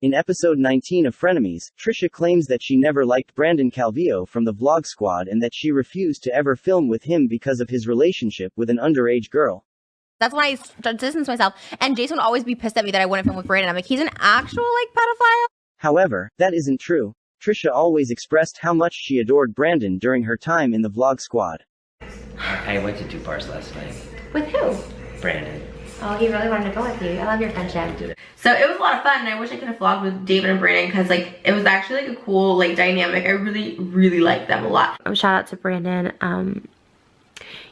In episode 19 of Frenemies, Trisha claims that she never liked Brandon Calvillo from the Vlogsquad and that she refused to ever film with him because of his relationship with an underage girl. That's when I distanced myself, and Jason would always be pissed at me that I wouldn't film with Brandon. I'm like, he's an actual, like, pedophile? However, that isn't true. Trisha always expressed how much she adored Brandon during her time in the Vlogsquad. I went to 2 bars last night. With who? Brandon. Oh, he really wanted to go with you. I love your friendship. So it was a lot of fun, and I wish I could have vlogged with David and Brandon because, like, it was actually, like, a cool, like, dynamic. I really, really liked them a lot. Shout out to Brandon.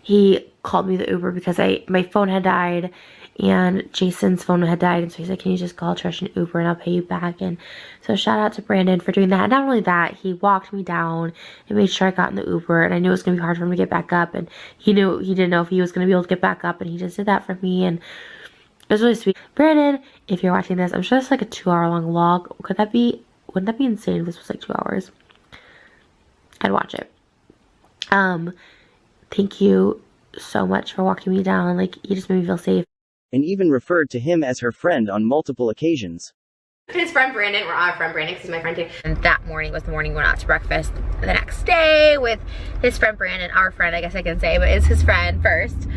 He called me the Uber because my phone had died and Jason's phone had died, and so he's like, can you just call Trish an Uber and I'll pay you back? And so shout out to Brandon for doing that. And not only that, he walked me down and made sure I got in the Uber, and I knew it was gonna be hard for him to get back up, and he didn't know if he was gonna be able to get back up, and he just did that for me, and it was really sweet. Brandon, if you're watching this, I'm sure it's like a 2-hour-long vlog. Wouldn't that be insane if this was like 2 hours? I'd watch it. Thank you so much for walking me down. Like, you just made me feel safe. And even referred to him as her friend on multiple occasions. His friend Brandon, we're our friend Brandon because he's my friend too. And that morning was the morning we went out to breakfast the next day with his friend Brandon, our friend I guess I can say, but it's his friend first,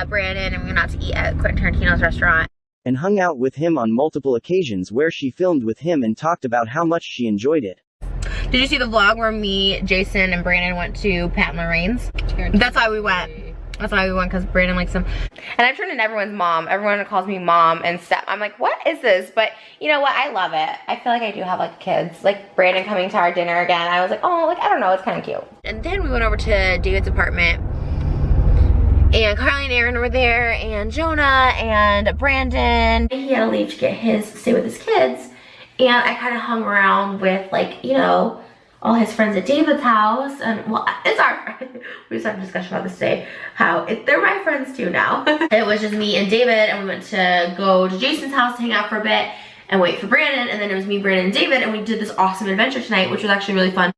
Brandon, and we went out to eat at Quentin Tarantino's restaurant. And hung out with him on multiple occasions where she filmed with him and talked about how much she enjoyed it. Did you see the vlog where me, Jason, and Brandon went to Pat and Lorraine's? That's why we went. That's why we went, because Brandon likes them. And I've turned into everyone's mom. Everyone calls me mom and stuff. I'm like, what is this? But you know what? I love it. I feel like I do have like kids. Like Brandon coming to our dinner again. I was like, oh, like, I don't know. It's kind of cute. And then we went over to David's apartment. And Carly and Aaron were there. And Jonah and Brandon. He had to leave to stay with his kids. And I kind of hung around with, like, you know, all his friends at David's house, and well, it's our friend. We just had a discussion about this today, how they're my friends too now. It was just me and David, and we went to go to Jason's house to hang out for a bit and wait for Brandon, and then it was me, Brandon, and David, and we did this awesome adventure tonight, which was actually really fun.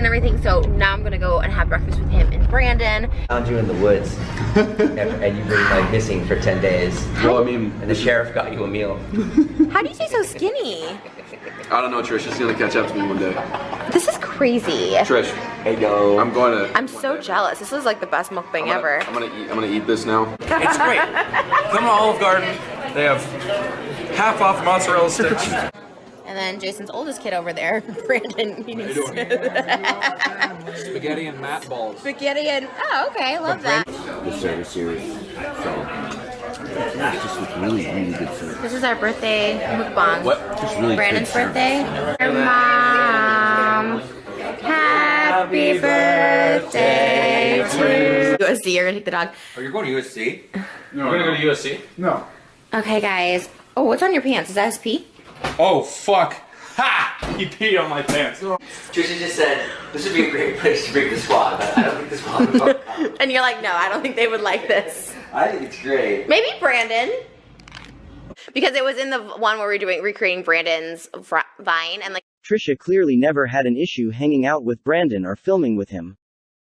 And everything, so now I'm gonna go and have breakfast with him and Brandon. Found you in the woods, and you've been like missing for 10 days. Well, I mean, and the sheriff got you a meal. How do you stay so skinny? I don't know, Trish. She's gonna catch up to me one day. This is crazy. Trish, Hey, yo. I'm so jealous. This is like the best mukbang ever. I'm gonna eat this now. It's great. Come to Olive Garden. They have half off mozzarella sticks. And then Jason's oldest kid over there, Brandon. Spaghetti and mat balls. Spaghetti and, oh, okay, love that. The service here is just with really, really good service. This is our birthday mukbang. What? Just really Brandon's good birthday. Our mom, happy birthday to USC. You're gonna take the dog. Oh, you're going to USC? No, You're gonna go to USC? No. Okay, guys. Oh, what's on your pants? Is that SP? Oh, fuck. Ha! He peed on my pants. Trisha just said, this would be a great place to bring the squad, but I don't think the squad would work out. And you're like, no, I don't think they would like this. I think it's great. Maybe Brandon. Because it was in the one where we were recreating Brandon's Vine, and like Trisha clearly never had an issue hanging out with Brandon or filming with him.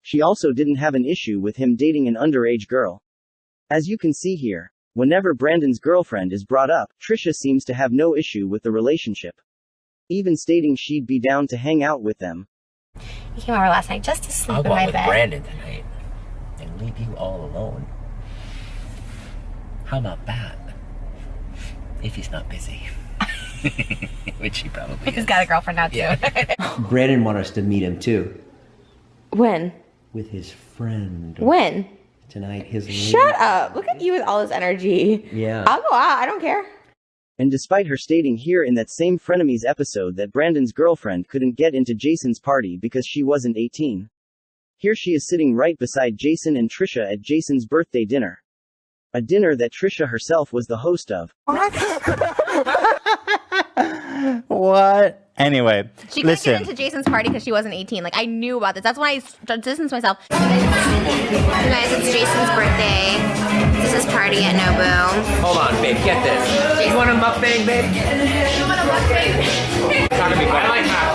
She also didn't have an issue with him dating an underage girl. As you can see here, whenever Brandon's girlfriend is brought up, Trisha seems to have no issue with the relationship, even stating she'd be down to hang out with them. he came over last night just to sleep I'll in go out my with bed. Brandon tonight and leave you all alone. How about that? If he's not busy. Which he probably He's is. got a girlfriend now too. Yeah. Brandon wanted us to meet him too. When? With his friend. When? Tonight, his Shut up. Look at you with all this energy. Yeah. I'll go out. I don't care. And despite her stating here in that same Frenemies episode that Brandon's girlfriend couldn't get into Jason's party because she wasn't 18. Here she is sitting right beside Jason and Trisha at Jason's birthday dinner. A dinner that Trisha herself was the host of. What Anyway, She couldn't get into Jason's party because she wasn't 18. Like, I knew about this. That's why I distanced myself. You guys, it's Jason's birthday. This is party at Nobu. Hold on, babe, get this. You want a mukbang, babe? You want a mukbang? It's not gonna be fun. I like half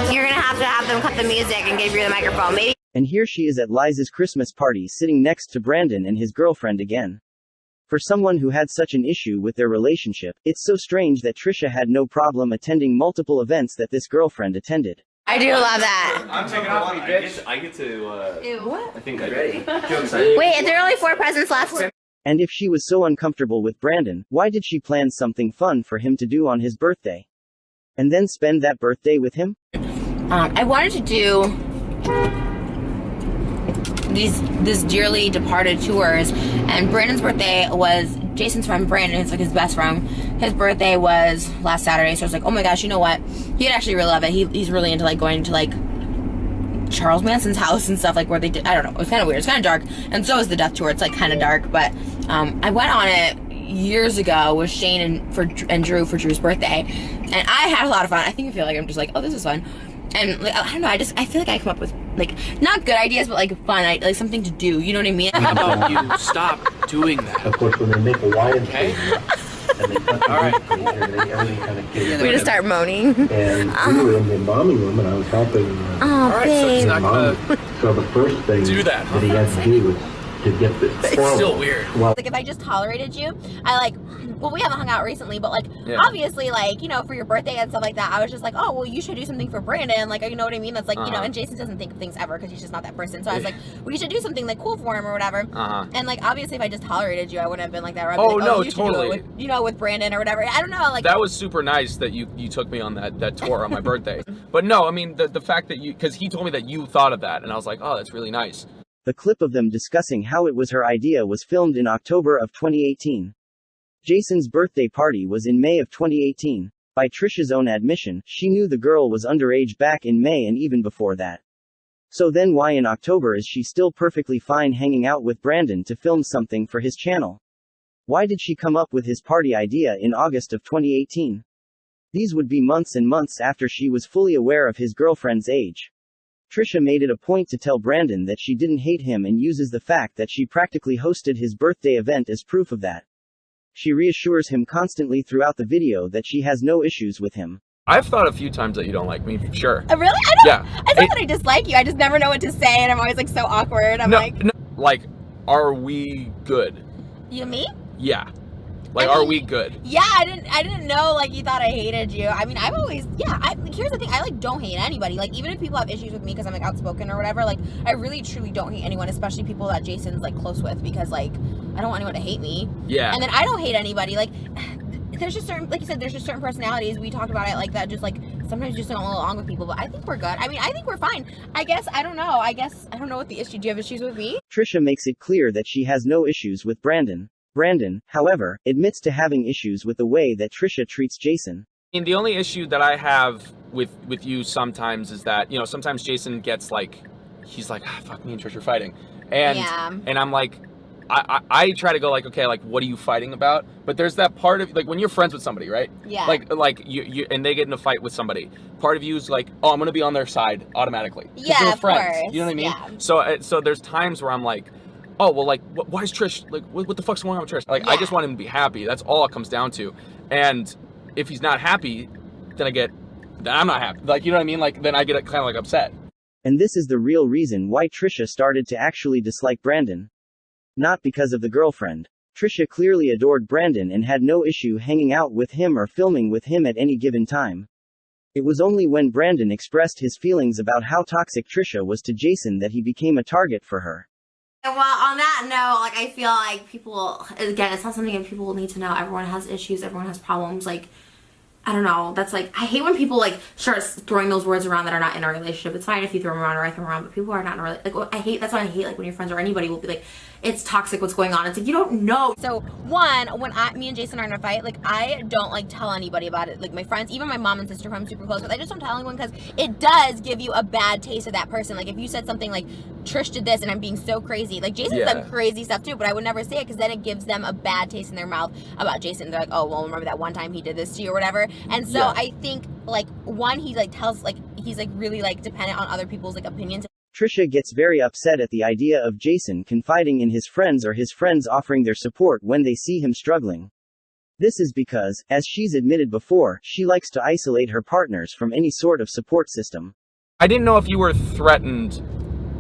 fun. You're gonna have to have them cut the music and give you the microphone. Maybe. And here she is at Liza's Christmas party sitting next to Brandon and his girlfriend again. For someone who had such an issue with their relationship, it's so strange that Trisha had no problem attending multiple events that this girlfriend attended. I do love that. I'm taking off me, bitch. I get to, Ew, what? I think I'm ready. Wait, there are only 4 presents left. And if she was so uncomfortable with Brandon, why did she plan something fun for him to do on his birthday? And then spend that birthday with him? I wanted to do these dearly departed tours, and Brandon's birthday was Jason's friend Brandon. It's like his best friend. His birthday was last Saturday, so I was like, oh my gosh, you know what? He'd actually really love it. He's really into like going to like Charles Manson's house and stuff, like where they did. I don't know. It was kind of weird. It's kind of dark, and so is the Death Tour. It's like kind of dark, but I went on it years ago with Shane and Drew for Drew's birthday, and I had a lot of fun. I feel like I'm just like, oh, this is fun. And like, I don't know, I feel like I come up with like not good ideas, but like fun, like something to do. You know what I mean? How about you stop doing that? Of course, when they make a Y and Okay. and they cut the everything kind of gets. We just start moaning. And we were in the embalming room, and I was helping. Oh, Alright, so it's not gonna So the first thing do that, huh? he had to do was to get the. It's still weird. Well, Like if I just tolerated you, well, we haven't hung out recently, but like Yeah. obviously, like, you know, for your birthday and stuff like that, I was just like, oh, well, you should do something for Brandon, like, you know what I mean? That's like, you know, and Jason doesn't think of things ever because he's just not that person. So I was like, we should do something like cool for him or whatever. And like obviously, if I just tolerated you, I wouldn't have been like that. Right? Oh, like, no, you should do it totally. with, you know, with Brandon or whatever. I don't know, like That was super nice that you took me on that tour on my birthday. But no, I mean the fact that because he told me that you thought of that, and I was like, oh, that's really nice. The clip of them discussing how it was her idea was filmed in October of 2018. Jason's birthday party was in May of 2018. By Trisha's own admission, she knew the girl was underage back in May and even before that. So then why in October is she still perfectly fine hanging out with Brandon to film something for his channel? Why did she come up with his party idea in August of 2018? These would be months and months after she was fully aware of his girlfriend's age. Trisha made it a point to tell Brandon that she didn't hate him and uses the fact that she practically hosted his birthday event as proof of that. She reassures him constantly throughout the video that she has no issues with him. I've thought a few times that you don't like me, sure. really? I don't. Yeah. It's not that I dislike you. I just never know what to say, and I'm always like so awkward. I'm No, like, like, are we good? you me? Yeah. Like, I mean, are we good? Yeah, I didn't know like you thought I hated you. I mean, I've always, here's the thing, I like don't hate anybody. Like even if people have issues with me because I'm like outspoken or whatever, like I really truly don't hate anyone, especially people that Jason's like close with, because like I don't want anyone to hate me. Yeah. And then I don't hate anybody. Like there's just certain, like you said, there's just certain personalities, we talked about it, like that just like sometimes just don't go along with people, but I think we're good. I mean, I think we're fine. I don't know what the issue. Do you have issues with me? Trisha makes it clear that she has no issues with Brandon. Brandon, however, admits to having issues with the way that Trisha treats Jason. And the only issue that I have with you sometimes is that, you know, sometimes Jason gets like, he's like, fuck, me and Trisha are fighting. And and I'm like, I try to go like, okay, like, what are you fighting about? But there's that part of, like, when you're friends with somebody, right? Yeah. Like you and they get in a fight with somebody, part of you is like, oh, I'm going to be on their side automatically. Yeah, we're of friends. course. You know what I mean? Yeah. So there's times where I'm like, oh, well, like, why is Trish, like, what the fuck's going on with Trish? Like, I just want him to be happy. That's all it comes down to. And if he's not happy, then I'm not happy. Like, you know what I mean? Like, then I get kind of like upset. And this is the real reason why Trisha started to actually dislike Brandon. Not because of the girlfriend. Trisha clearly adored Brandon and had no issue hanging out with him or filming with him at any given time. It was only when Brandon expressed his feelings about how toxic Trisha was to Jason that he became a target for her. Well, on that note, like, I feel like people, again, it's not something that people need to know. Everyone has issues, everyone has problems, like, I don't know, that's like, I hate when people, like, start throwing those words around that are not in a relationship. It's fine if you throw them around or I throw them around, but people are not in a relationship. Like, that's why I hate, like, when your friends or anybody will be like, it's toxic, what's going on. It's like, you don't know. So, one, when me and Jason are in a fight, like, I don't, like, tell anybody about it. Like, my friends, even my mom and sister who I'm super close with, I just don't tell anyone because it does give you a bad taste of that person. Like, if you said something like, Trish did this and I'm being so crazy. Like, Jason's done crazy stuff too, but I would never say it because then it gives them a bad taste in their mouth about Jason. They're like, oh, well, remember that one time he did this to you or whatever. And so I think like one, he like tells like he's like really like dependent on other people's like opinions. Trisha gets very upset at the idea of Jason confiding in his friends or his friends offering their support when they see him struggling. This is because, as she's admitted before, she likes to isolate her partners from any sort of support system. I didn't know if you were threatened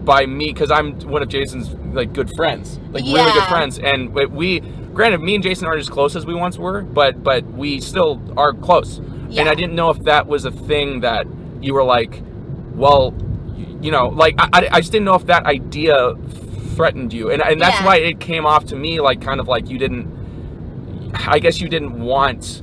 by me because I'm one of Jason's like good friends, like really good friends, and granted, me and Jason aren't as close as we once were, but we still are close. And I didn't know if that was a thing that you were like, well, you know, like I just didn't know if that idea threatened you, and that's why it came off to me like kind of like you didn't. I guess you didn't want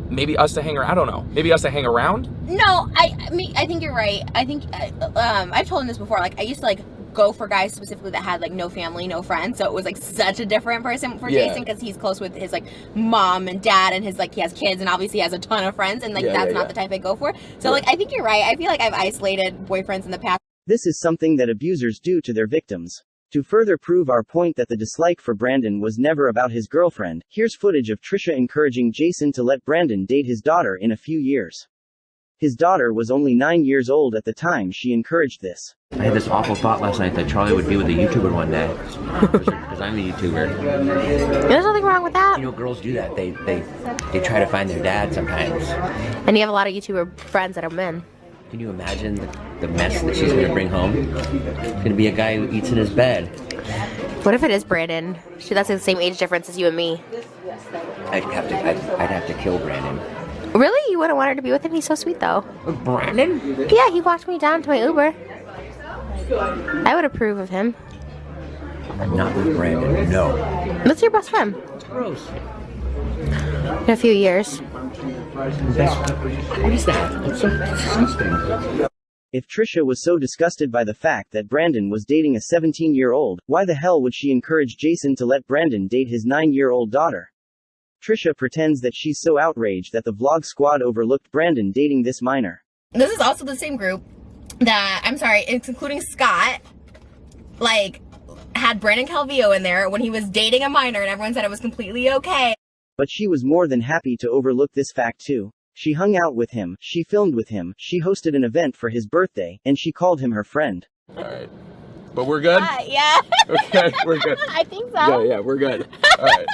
maybe us to hang around. I don't know. Maybe us to hang around? No, I mean, I think you're right. I think I've told him this before. Like, I used to like go for guys specifically that had like no family, no friends. So it was like such a different person for Jason because he's close with his like mom and dad and his like he has kids and obviously has a ton of friends and like that's not the type I go for. So like I think you're right. I feel like I've isolated boyfriends in the past. This is something that abusers do to their victims. To further prove our point that the dislike for Brandon was never about his girlfriend, here's footage of Trisha encouraging Jason to let Brandon date his daughter in a few years. His daughter was only 9 years old at the time she encouraged this. I had this awful thought last night that Charlie would be with a YouTuber one day. Because I'm a YouTuber. There's nothing wrong with that. You know, girls do that. They try to find their dad sometimes. And you have a lot of YouTuber friends that are men. Can you imagine the mess that she's going to bring home? It's going to be a guy who eats in his bed. What if it is Brandon? That's the same age difference as you and me. I'd have to kill Brandon. Really? You wouldn't want her to be with him? He's so sweet though. Brandon? Yeah, he walked me down to my Uber. I would approve of him. I'm not with Brandon, no. That's your best friend. Gross. In a few years. What is that? That's so disgusting. If Trisha was so disgusted by the fact that Brandon was dating a 17-year-old, why the hell would she encourage Jason to let Brandon date his 9-year-old daughter? Trisha pretends that she's so outraged that the Vlogsquad overlooked Brandon dating this minor. This is also the same group that, I'm sorry, it's including Scott, like, had Brandon Calvillo in there when he was dating a minor and everyone said it was completely okay. But she was more than happy to overlook this fact too. She hung out with him, she filmed with him, she hosted an event for his birthday, and she called him her friend. Alright. But we're good? Yeah. Okay, we're good. I think so. Yeah, we're good. Alright.